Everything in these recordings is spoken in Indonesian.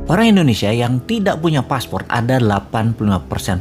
Orang Indonesia yang tidak punya paspor ada 85%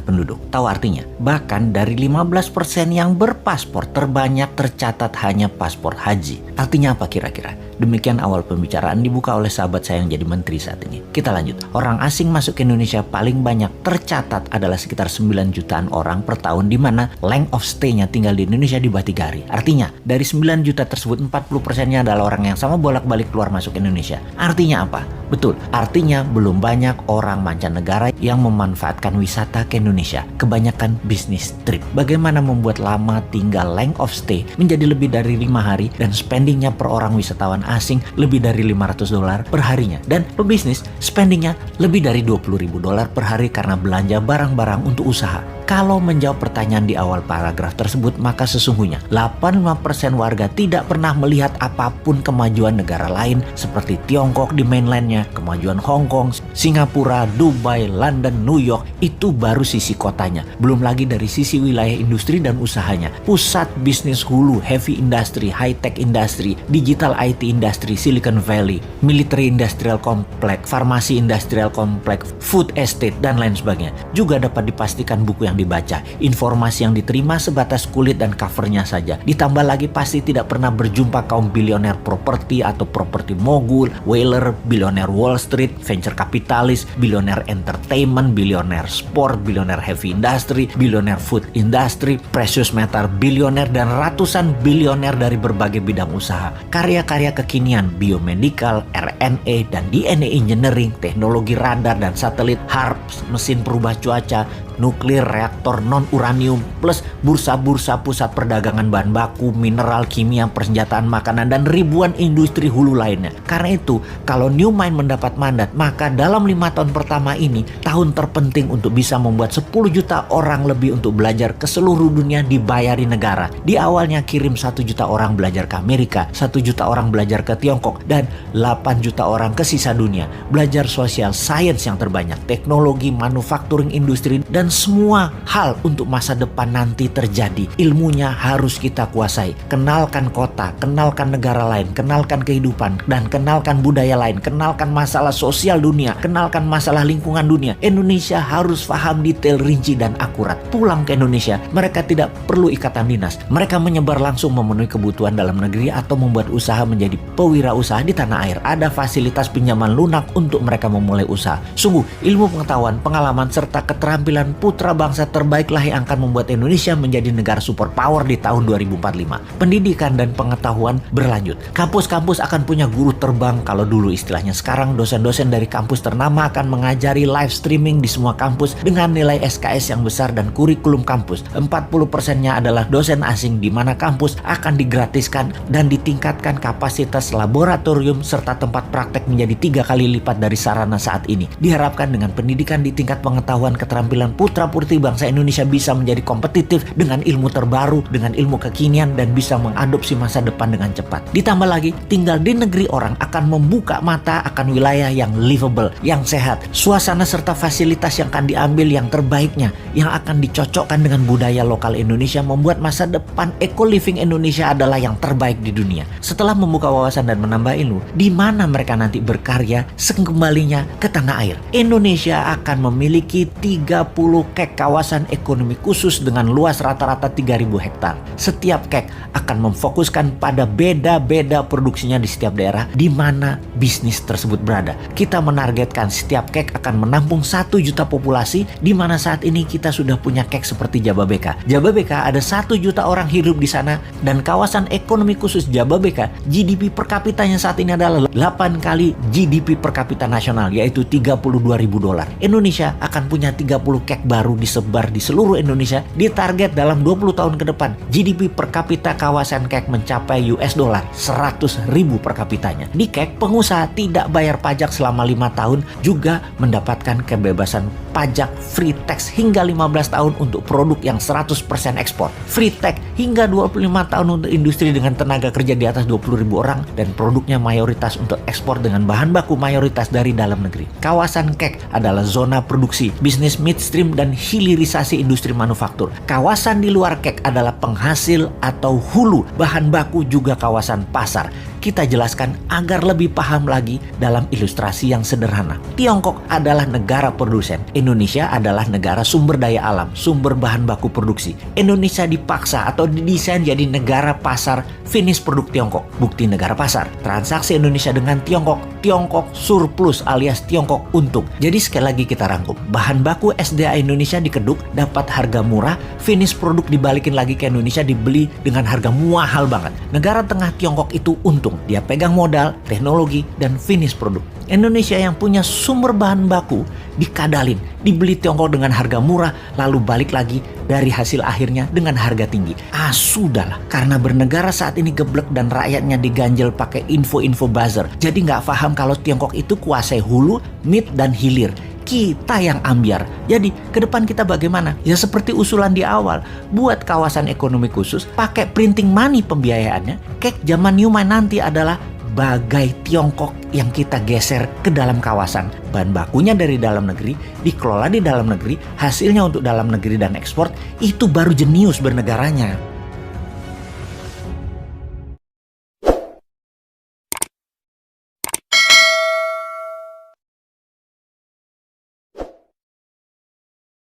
penduduk. Tahu artinya? Bahkan dari 15% yang berpaspor terbanyak tercatat hanya paspor haji. Artinya apa kira-kira? Demikian awal pembicaraan dibuka oleh sahabat saya yang jadi menteri saat ini. Kita lanjut. Orang asing masuk ke Indonesia paling banyak tercatat adalah sekitar 9 jutaan orang per tahun, di mana length of stay-nya tinggal di Indonesia di bawah 3 hari. Artinya dari 9 juta tersebut 40%-nya adalah orang yang sama bolak-balik keluar masuk Indonesia. Artinya apa? Betul, artinya belum banyak orang mancanegara yang memanfaatkan wisata ke Indonesia. Kebanyakan bisnis trip. Bagaimana membuat lama tinggal length of stay menjadi lebih dari 5 hari dan spendingnya per orang wisatawan asing lebih dari $500 per harinya. Dan pebisnis spendingnya lebih dari $20.000 per hari karena belanja barang-barang untuk usaha. Kalau menjawab pertanyaan di awal paragraf tersebut, maka sesungguhnya 85% warga tidak pernah melihat apapun kemajuan negara lain seperti Tiongkok di mainlandnya, kemajuan Hong Kong, Singapura, Dubai, London, New York. Itu baru sisi kotanya. Belum lagi dari sisi wilayah industri dan usahanya. Pusat bisnis hulu, heavy industry, high-tech industry, digital IT industry, Silicon Valley, military industrial complex, farmasi industrial complex, food estate, dan lain sebagainya. Juga dapat dipastikan buku yang dibaca, informasi yang diterima sebatas kulit dan covernya saja. Ditambah lagi pasti tidak pernah berjumpa kaum bilioner properti atau properti mogul, whaler, bilioner Wall Street, venture kapitalis, bilioner entertainment, bilioner sport, bilioner heavy industry, bilioner food industry, precious metal bilioner, dan ratusan bilioner dari berbagai bidang usaha. Karya-karya kekinian, biomedical, RNA, dan DNA engineering, teknologi radar dan satelit, HARP, mesin perubah cuaca, nuklir, reaktor non-uranium, plus bursa-bursa pusat perdagangan bahan baku, mineral, kimia, persenjataan makanan, dan ribuan industri hulu lainnya. Karena itu, kalau New Mind mendapat mandat, maka dalam 5 tahun pertama ini, tahun terpenting untuk bisa membuat 10 juta orang lebih untuk belajar ke seluruh dunia dibayari negara. Di awalnya kirim 1 juta orang belajar ke Amerika, 1 juta orang belajar ke Tiongkok, dan 8 juta orang ke sisa dunia. Belajar sosial, sains yang terbanyak, teknologi, manufacturing, industri, dan semua hal untuk masa depan nanti terjadi. Ilmunya harus kita kuasai. Kenalkan kota, kenalkan negara lain, kenalkan kehidupan, dan kenalkan budaya lain, kenalkan masalah sosial dunia, kenalkan masalah lingkungan dunia. Indonesia harus paham detail, rinci, dan akurat. Pulang ke Indonesia, mereka tidak perlu ikatan dinas. Mereka menyebar langsung memenuhi kebutuhan dalam negeri atau membuat usaha menjadi pewirausaha di tanah air. Ada fasilitas pinjaman lunak untuk mereka memulai usaha. Sungguh, ilmu pengetahuan, pengalaman, serta keterampilan putra bangsa terbaiklah yang akan membuat Indonesia menjadi negara superpower di tahun 2045. Pendidikan dan pengetahuan berlanjut. Kampus-kampus akan punya guru terbang kalau dulu istilahnya. Sekarang dosen-dosen dari kampus ternama akan mengajari live streaming di semua kampus dengan nilai SKS yang besar dan kurikulum kampus. 40%-nya adalah dosen asing, di mana kampus akan digratiskan dan ditingkatkan kapasitas laboratorium serta tempat praktek menjadi 3 kali lipat dari sarana saat ini. Diharapkan dengan pendidikan di tingkat pengetahuan keterampilan putra-putri bangsa Indonesia bisa menjadi kompetitif dengan ilmu terbaru, dengan ilmu kekinian, dan bisa mengadopsi masa depan dengan cepat. Ditambah lagi, tinggal di negeri orang akan membuka mata akan wilayah yang livable, yang sehat, suasana serta fasilitas yang akan diambil yang terbaiknya, yang akan dicocokkan dengan budaya lokal Indonesia, membuat masa depan eco-living Indonesia adalah yang terbaik di dunia. Setelah membuka wawasan dan menambah ilmu, di mana mereka nanti berkarya sekembalinya ke tanah air. Indonesia akan memiliki 30 kek kawasan ekonomi khusus dengan luas rata-rata 3.000 hektar. Setiap kek akan memfokuskan pada beda-beda produksinya di setiap daerah di mana bisnis tersebut berada. Kita menargetkan setiap kek akan menampung 1 juta populasi, di mana saat ini kita sudah punya kek seperti Jababeka. Jababeka ada 1 juta orang hidup di sana, dan kawasan ekonomi khusus Jababeka GDP per kapitanya saat ini adalah 8 kali GDP per kapita nasional, yaitu $32.000. Indonesia akan punya 30 kek baru disebar di seluruh Indonesia. Ditarget dalam 20 tahun ke depan GDP per kapita kawasan kek mencapai $100.000 per kapitanya. Di kek, pengusaha tidak bayar pajak selama 5 tahun, juga mendapatkan kebebasan pajak free tax hingga 15 tahun untuk produk yang 100% ekspor. Free tax hingga 25 tahun untuk industri dengan tenaga kerja di atas 20.000 orang, dan produknya mayoritas untuk ekspor dengan bahan baku mayoritas dari dalam negeri. Kawasan kek adalah zona produksi, bisnis midstream, dan hilirisasi industri manufaktur. Kawasan di luar kek adalah penghasil atau hulu, bahan baku, juga kawasan pasar. kita jelaskan agar lebih paham lagi dalam ilustrasi yang sederhana. Tiongkok adalah negara produsen. Indonesia adalah negara sumber daya alam, sumber bahan baku produksi. Indonesia dipaksa atau didesain jadi negara pasar finish produk Tiongkok. Bukti negara pasar. Transaksi Indonesia dengan Tiongkok, Tiongkok surplus alias Tiongkok untung. Jadi sekali lagi kita rangkum. Bahan baku SDA Indonesia dikeduk, dapat harga murah, finish produk dibalikin lagi ke Indonesia, dibeli dengan harga mahal banget. Negara tengah Tiongkok itu untung. Dia pegang modal, teknologi, dan finish produk. Indonesia yang punya sumber bahan baku dikadalin, dibeli Tiongkok dengan harga murah, lalu balik lagi dari hasil akhirnya dengan harga tinggi. Sudahlah, karena bernegara saat ini geblek dan rakyatnya diganjel pakai info-info buzzer. Jadi nggak paham kalau Tiongkok itu kuasai hulu, mid, dan hilir. Kita yang ambiar. Jadi ke depan kita bagaimana? Ya seperti usulan di awal, buat kawasan ekonomi khusus, pakai printing money pembiayaannya. Kayak zaman Newman nanti adalah bagai Tiongkok yang kita geser ke dalam kawasan. Bahan bakunya dari dalam negeri, dikelola di dalam negeri, hasilnya untuk dalam negeri dan ekspor, itu baru jenius bernegaranya.